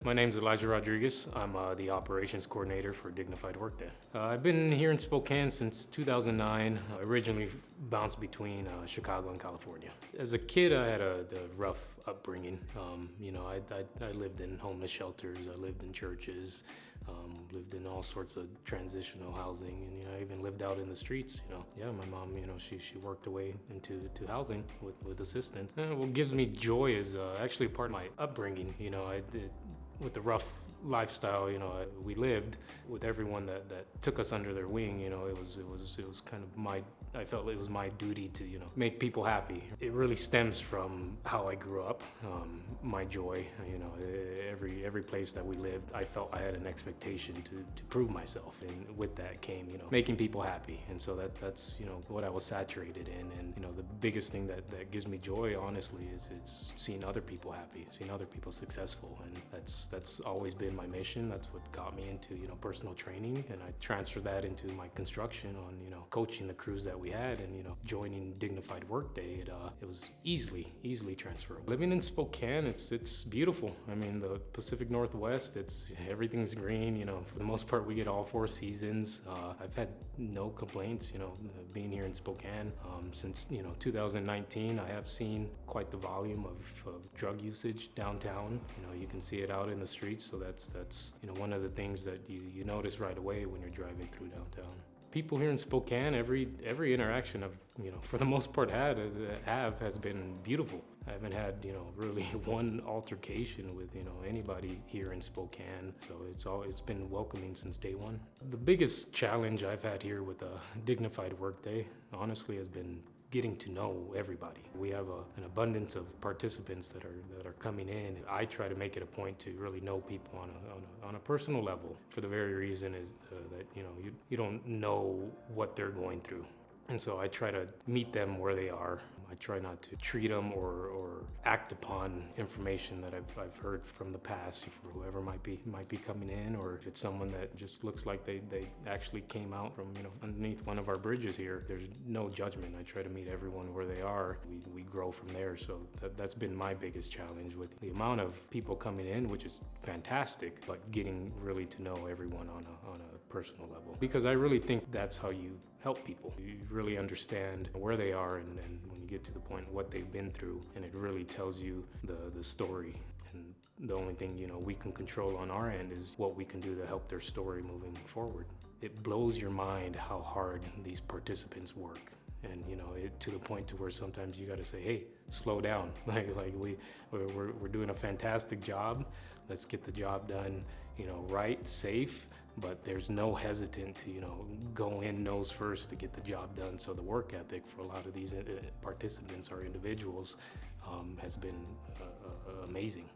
My name's Elijah Rodriguez. I'm the operations coordinator for Dignified Workday. I've been here in Spokane since 2009. I originally bounced between Chicago and California. As a kid, I had a rough upbringing. I lived in homeless shelters. I lived in churches. Lived in all sorts of transitional housing, and I even lived out in the streets. My mom, she worked her way into housing with assistance. And what gives me joy is actually part of my upbringing. With the rough lifestyle, we lived with everyone that took us under their wing. It was kind of I felt it was my duty to, make people happy. It really stems from how I grew up, my joy. Every place that we lived, I felt I had an expectation to prove myself, and with that came, making people happy. And so that's what I was saturated in. And the biggest thing that gives me joy, honestly, is it's seeing other people happy, seeing other people successful, and that's always been my mission. That's what got me into personal training, and I transferred that into my construction on coaching the crews that we had, and joining Dignified Workday. It was easily transferable. Living in Spokane, it's beautiful. I mean, the Pacific Northwest, everything's green. For the most part, we get all four seasons. I've had no complaints. Being here in Spokane since 2019, I have seen quite the volume of drug usage downtown. You can see it out in the streets. So that's one of the things that you notice right away when you're driving through downtown. People here in Spokane, every interaction I've for the most part has been beautiful. I haven't had really one altercation with anybody here in Spokane. So it's been welcoming since day one. The biggest challenge I've had here with a Dignified Workday, honestly, has been getting to know everybody. We have an abundance of participants that are coming in. I try to make it a point to really know people on a personal level, for the very reason is that you don't know what they're going through. And so I try to meet them where they are. I try not to treat them or act upon information that I've heard from the past, for whoever might be coming in, or if it's someone that just looks like they actually came out from underneath one of our bridges here. There's no judgment. I try to meet everyone where they are. We grow from there. So that's been my biggest challenge, with the amount of people coming in, which is fantastic, but getting really to know everyone on a personal level, because I really think that's how you help people. You really understand where they are, and when you get to the point what they've been through, and it really tells you the story. And the only thing we can control on our end is what we can do to help their story moving forward. It blows your mind how hard these participants work. And to the point to where sometimes you got to say, hey, slow down. We're doing a fantastic job. Let's get the job done, right, safe. But there's no hesitant to go in nose first to get the job done. So the work ethic for a lot of these participants or individuals has been amazing.